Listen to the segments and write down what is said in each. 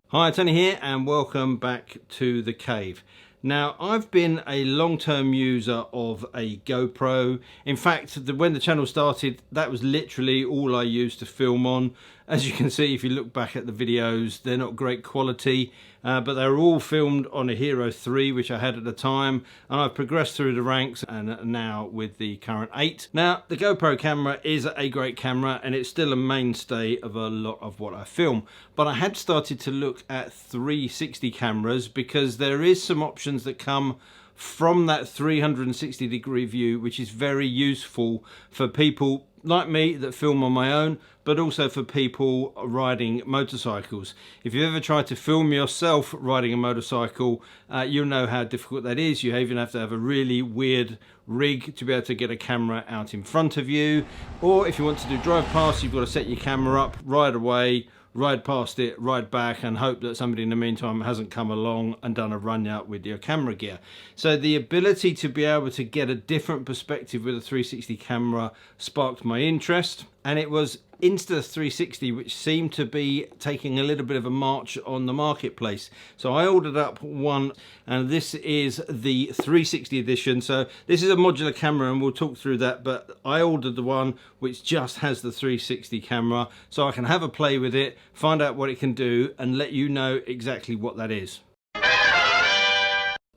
Hi, Tony here and welcome back to the cave. Now, I've been a long-term user of a GoPro. In fact, when the channel started, that was literally all I used to film on. As you can see, if you look back at the videos, they're not great quality, but they're all filmed on a Hero 3, which I had at the time, and I've progressed through the ranks and now with the current 8. Now, the GoPro camera is a great camera and it's still a mainstay of a lot of what I film, but I had started to look at 360 cameras because there is some options that come from that 360 degree view, which is very useful for people like me that film on my own, but also for people riding motorcycles. If you've ever tried to film yourself riding a motorcycle, you'll know how difficult that is. You even have to have a really weird rig to be able to get a camera out in front of you, or if you want to do drive past, you've got to set your camera up, ride away, ride past it, ride back, and hope that somebody in the meantime hasn't come along and done a run out with your camera gear. So the ability to be able to get a different perspective with a 360 camera sparked my interest, and it was Insta360 which seemed to be taking a little bit of a march on the marketplace. So I ordered up one, and this is the 360 edition. So this is a modular camera and we'll talk through that, but I ordered the one which just has the 360 camera so I can have a play with it, find out what it can do, and let you know exactly what that is.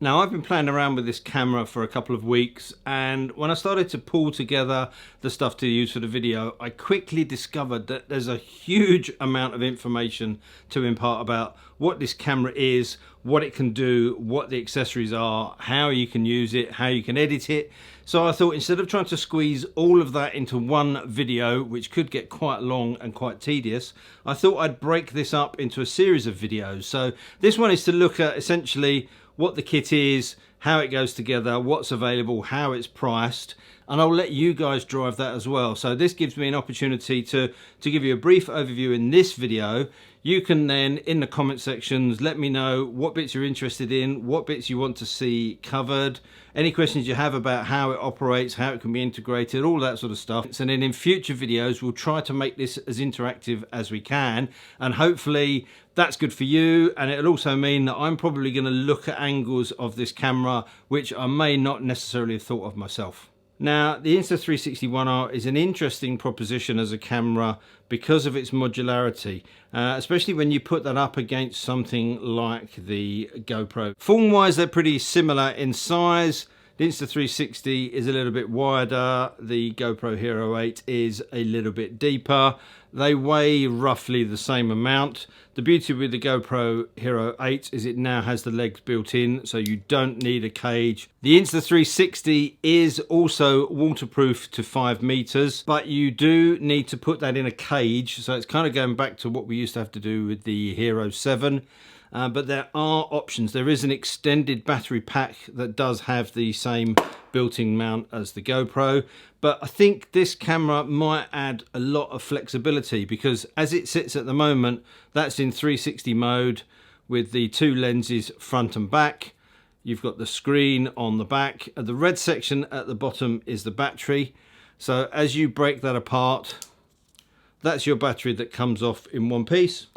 Now, I've been playing around with this camera for a couple of weeks, and when I started to pull together the stuff to use for the video, I quickly discovered that there's a huge amount of information to impart about what this camera is, what it can do, what the accessories are, how you can use it, how you can edit it. So I thought, instead of trying to squeeze all of that into one video, which could get quite long and quite tedious, I thought I'd break this up into a series of videos. So this one is to look at essentially what the kit is, how it goes together, what's available, how it's priced, and I'll let you guys drive that as well. So this gives me an opportunity to give you a brief overview in this video. You can then, in the comment sections, let me know what bits you're interested in, what bits you want to see covered, any questions you have about how it operates, how it can be integrated, all that sort of stuff. And then in future videos, we'll try to make this as interactive as we can, and hopefully that's good for you. And it'll also mean that I'm probably going to look at angles of this camera which I may not necessarily have thought of myself. Now, the Insta360 One R is an interesting proposition as a camera because of its modularity, especially when you put that up against something like the GoPro. Form-wise, they're pretty similar in size. The Insta360 is a little bit wider, the GoPro Hero 8 is a little bit deeper. They weigh roughly the same amount. The beauty with the GoPro Hero 8 is it now has the legs built in, so you don't need a cage. The Insta360 is also waterproof to 5 meters, but you do need to put that in a cage. So it's kind of going back to what we used to have to do with the Hero 7. But there are options. There is an extended battery pack that does have the same built-in mount as the GoPro, but I think this camera might add a lot of flexibility because as it sits at the moment, that's in 360 mode with the 2 lenses front and back. You've got the screen on the back. The red section at the bottom is the battery. So as you break that apart, that's your battery that comes off in one piece.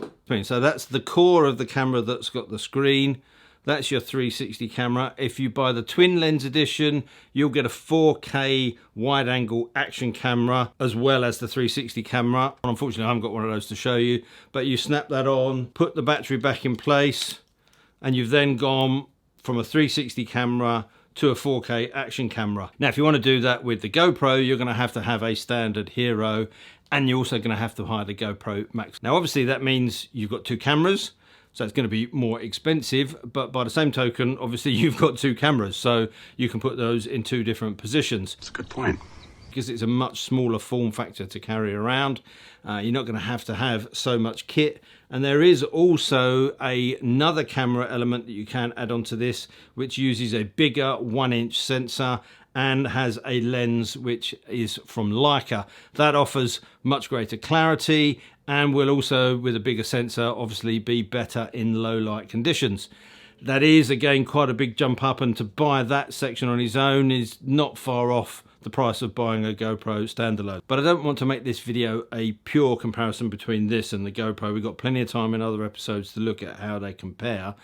So that's the core of the camera that's got the screen. That's your 360 camera. If you buy the twin lens edition, you'll get a 4K wide angle action camera as well as the 360 camera. Unfortunately, I haven't got one of those to show you, but you snap that on, put the battery back in place, and you've then gone from a 360 camera to a 4K action camera. Now, if you want to do that with the GoPro, you're going to have a standard Hero, and you're also going to have to hire the GoPro Max. Now, obviously, that means you've got 2 cameras, so it's going to be more expensive, but by the same token, obviously, you've got 2 cameras, so you can put those in 2 different positions. That's a good point. Because it's a much smaller form factor to carry around, you're not going to have so much kit. And there is also another camera element that you can add onto this, which uses a bigger 1-inch sensor and has a lens which is from Leica. That offers much greater clarity and will also, with a bigger sensor, obviously be better in low light conditions. That is, again, quite a big jump up, and to buy that section on its own is not far off the price of buying a GoPro standalone. But I don't want to make this video a pure comparison between this and the GoPro. We've got plenty of time in other episodes to look at how they compare.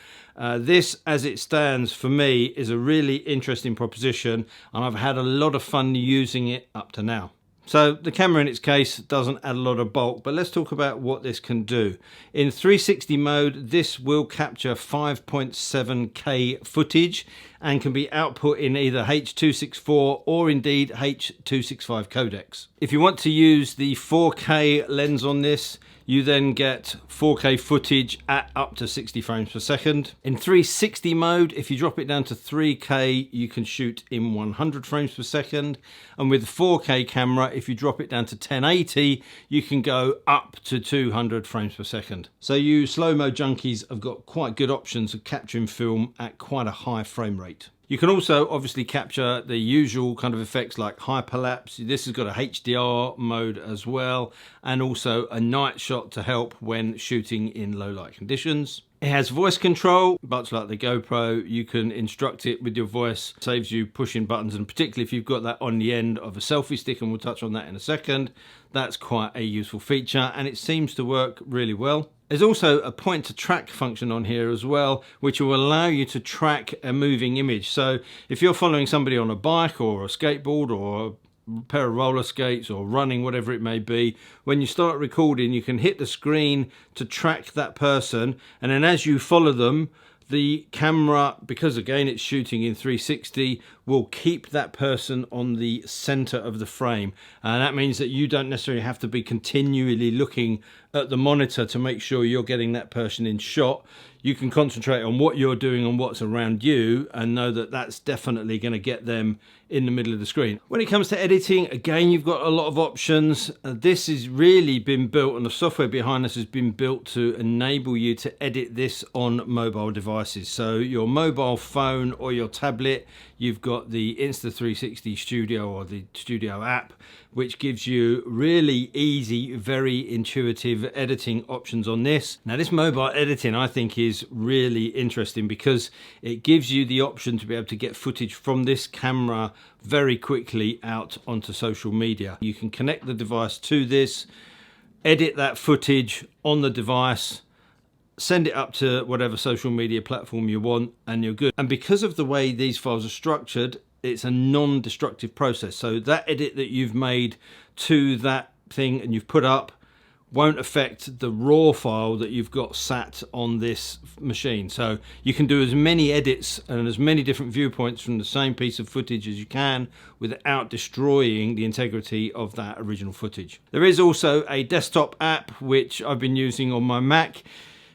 This, as it stands, for me, is a really interesting proposition, and I've had a lot of fun using it up to now. So the camera in its case doesn't add a lot of bulk, but let's talk about what this can do. In 360 mode, this will capture 5.7K footage and can be output in either H.264 or indeed H.265 codecs. If you want to use the 4K lens on this, you then get 4K footage at up to 60 frames per second. In 360 mode, if you drop it down to 3K, you can shoot in 100 frames per second. And with 4K camera, if you drop it down to 1080, you can go up to 200 frames per second. So you slow-mo junkies have got quite good options of capturing film at quite a high frame rate. You can also obviously capture the usual kind of effects like hyperlapse. This has got a HDR mode as well, and also a night shot to help when shooting in low light conditions. It has voice control, much like the GoPro. You can instruct it with your voice, saves you pushing buttons, and particularly if you've got that on the end of a selfie stick, and we'll touch on that in a second, that's quite a useful feature, and it seems to work really well. There's also a point to track function on here as well, which will allow you to track a moving image. So if you're following somebody on a bike or a skateboard or a pair of roller skates or running, whatever it may be, when you start recording, you can hit the screen to track that person, and then as you follow them, the camera, because again it's shooting in 360, will keep that person on the center of the frame, and that means that you don't necessarily have to be continually looking at the monitor to make sure you're getting that person in shot. You can concentrate on what you're doing and what's around you and know that that's definitely going to get them in the middle of the screen. When it comes to editing, again, you've got a lot of options. This has really been built, and the software behind this has been built to enable you to edit this on mobile devices. So your mobile phone or your tablet, you've got the Insta360 Studio or the Studio app, which gives you really easy, very intuitive editing options on this. Now, this mobile editing I think is really interesting because it gives you the option to be able to get footage from this camera very quickly out onto social media. You can connect the device to this, edit that footage on the device, send it up to whatever social media platform you want, and you're good. And because of the way these files are structured, it's a non-destructive process. So that edit that you've made to that thing and you've put up won't affect the raw file that you've got sat on this machine. So you can do as many edits and as many different viewpoints from the same piece of footage as you can without destroying the integrity of that original footage. There is also a desktop app which I've been using on my Mac.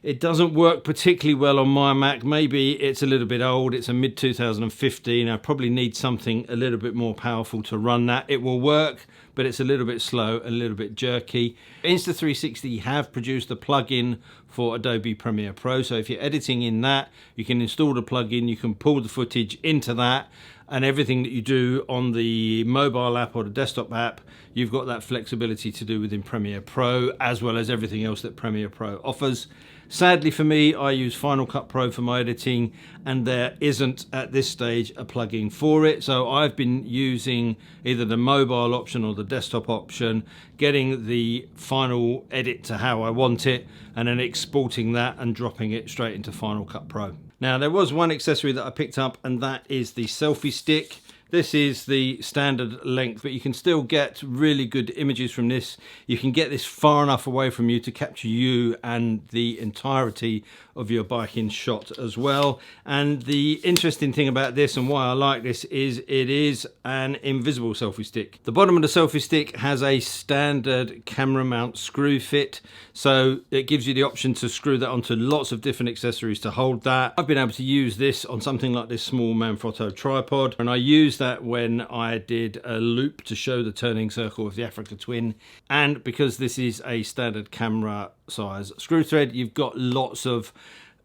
It doesn't work particularly well on my Mac. Maybe it's a little bit old. It's a mid 2015. I probably need something a little bit more powerful to run that. It will work, but it's a little bit slow, a little bit jerky. Insta360 have produced a plugin for Adobe Premiere Pro. So if you're editing in that, you can install the plugin, you can pull the footage into that, and everything that you do on the mobile app or the desktop app, you've got that flexibility to do within Premiere Pro, as well as everything else that Premiere Pro offers. Sadly for me, I use Final Cut Pro for my editing, and there isn't at this stage a plugin for it. So I've been using either the mobile option or the desktop option, getting the final edit to how I want it, and then exporting that and dropping it straight into Final Cut Pro. Now, there was one accessory that I picked up, and that is the selfie stick. This is the standard length, but you can still get really good images from this. You can get this far enough away from you to capture you and the entirety of your bike in shot as well. And the interesting thing about this and why I like this is it is an invisible selfie stick. The bottom of the selfie stick has a standard camera mount screw fit, so it gives you the option to screw that onto lots of different accessories to hold that. I've been able to use this on something like this small Manfrotto tripod, and I used that when I did a loop to show the turning circle of the Africa Twin. And because this is a standard camera size screw thread, you've got lots of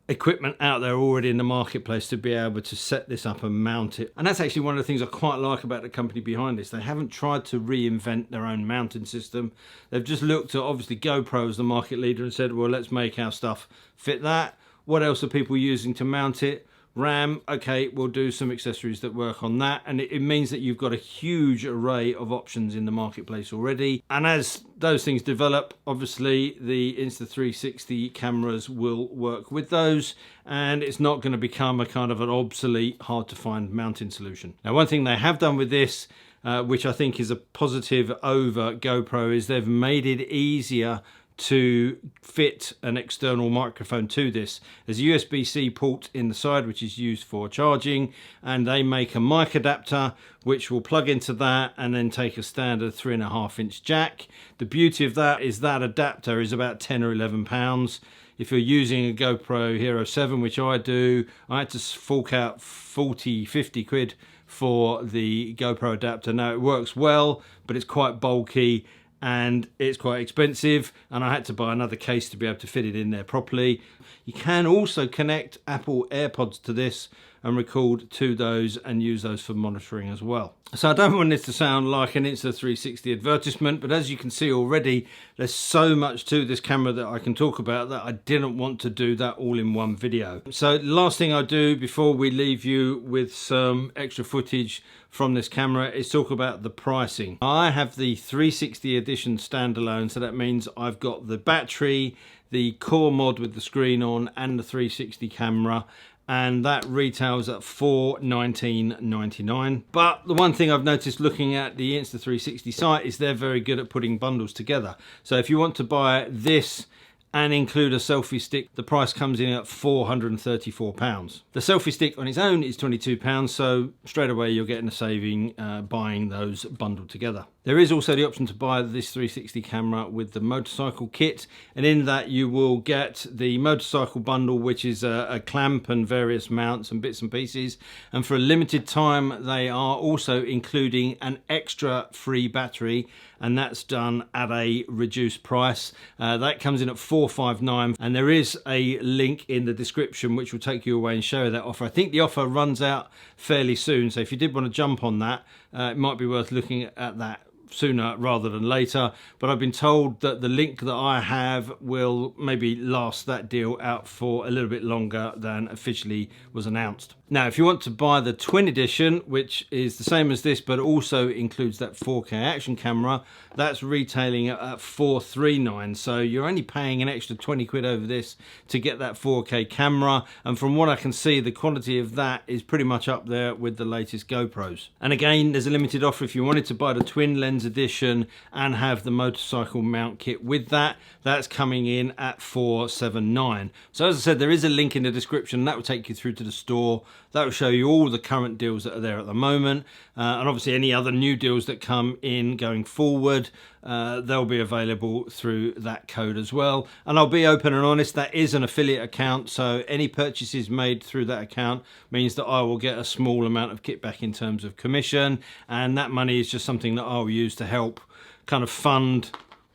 equipment out there already in the marketplace to be able to set this up and mount it. And that's actually one of the things I quite like about the company behind this. They haven't tried to reinvent their own mounting system. They've just looked at, obviously, GoPro as the market leader and said, well, let's make our stuff fit that. What else are people using to mount it? RAM, okay, we'll do some accessories that work on that, and it means that you've got a huge array of options in the marketplace already. And as those things develop, obviously the Insta360 cameras will work with those, and it's not going to become a kind of an obsolete, hard to find mounting solution. Now, one thing they have done with this, which I think is a positive over GoPro, is they've made it easier to fit an external microphone to this. There's a USB-C port in the side which is used for charging, and they make a mic adapter which will plug into that and then take a standard 3.5-inch jack. The beauty of that is that adapter is about 10 or 11 pounds. If you're using a GoPro Hero 7, which I do, I had to fork out 40-50 quid for the GoPro adapter. Now, it works well, but it's quite bulky and it's quite expensive, and I had to buy another case to be able to fit it in there properly. You can also connect Apple AirPods to this and record to those and use those for monitoring as well. So I don't want this to sound like an Insta360 advertisement, but as you can see already, there's so much to this camera that I can talk about that I didn't want to do that all in one video. So last thing I do before we leave you with some extra footage from this camera is talk about the pricing. I have the 360 edition standalone, so that means I've got the battery, the core mod with the screen on, and the 360 camera, and that retails at $419.99. But the one thing I've noticed looking at the Insta360 site is they're very good at putting bundles together. So if you want to buy this and include a selfie stick, the price comes in at £434. The selfie stick on its own is £22, so straight away you're getting a saving buying those bundled together. There is also the option to buy this 360 camera with the motorcycle kit, and in that you will get the motorcycle bundle, which is a clamp and various mounts and bits and pieces, and for a limited time they are also including an extra free battery, and that's done at a reduced price. That comes in at $459, and there is a link in the description which will take you away and show you that offer. I think the offer runs out fairly soon, so if you did want to jump on that, it might be worth looking at that sooner rather than later. But I've been told that the link that I have will maybe last that deal out for a little bit longer than officially was announced. Now, if you want to buy the twin edition, which is the same as this but also includes that 4K action camera, that's retailing at $439, so you're only paying an extra 20 quid over this to get that 4K camera, and from what I can see, the quality of that is pretty much up there with the latest GoPros. And again, there's a limited offer if you wanted to buy the twin lens edition and have the motorcycle mount kit with that. That's coming in at $479. So as I said, there is a link in the description that will take you through to the store. That will show you all the current deals that are there at the moment, and obviously any other new deals that come in going forward, they'll be available through that code as well. And I'll be open and honest, that is an affiliate account, so any purchases made through that account means that I will get a small amount of kickback in terms of commission, and that money is just something that I'll use to help kind of fund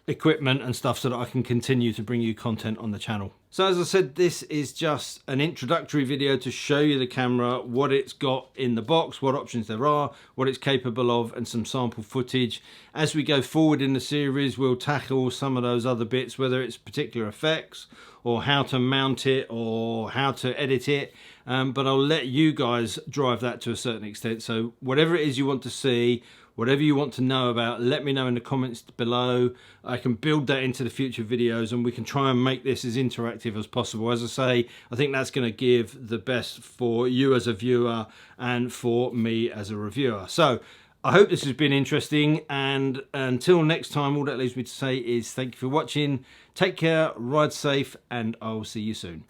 equipment and stuff so that I can continue to bring you content on the channel. So as I said, this is just an introductory video to show you the camera, what it's got in the box, what options there are, what it's capable of, and some sample footage. As we go forward in the series, we'll tackle some of those other bits, whether it's particular effects or how to mount it or how to edit it, but I'll let you guys drive that to a certain extent. So whatever it is you want to see, whatever you want to know about, let me know in the comments below. I can build that into the future videos and we can try and make this as interactive as possible. As I say, I think that's going to give the best for you as a viewer and for me as a reviewer. So I hope this has been interesting, and until next time, all that leaves me to say is thank you for watching, take care, ride safe, and I'll see you soon.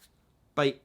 Bye.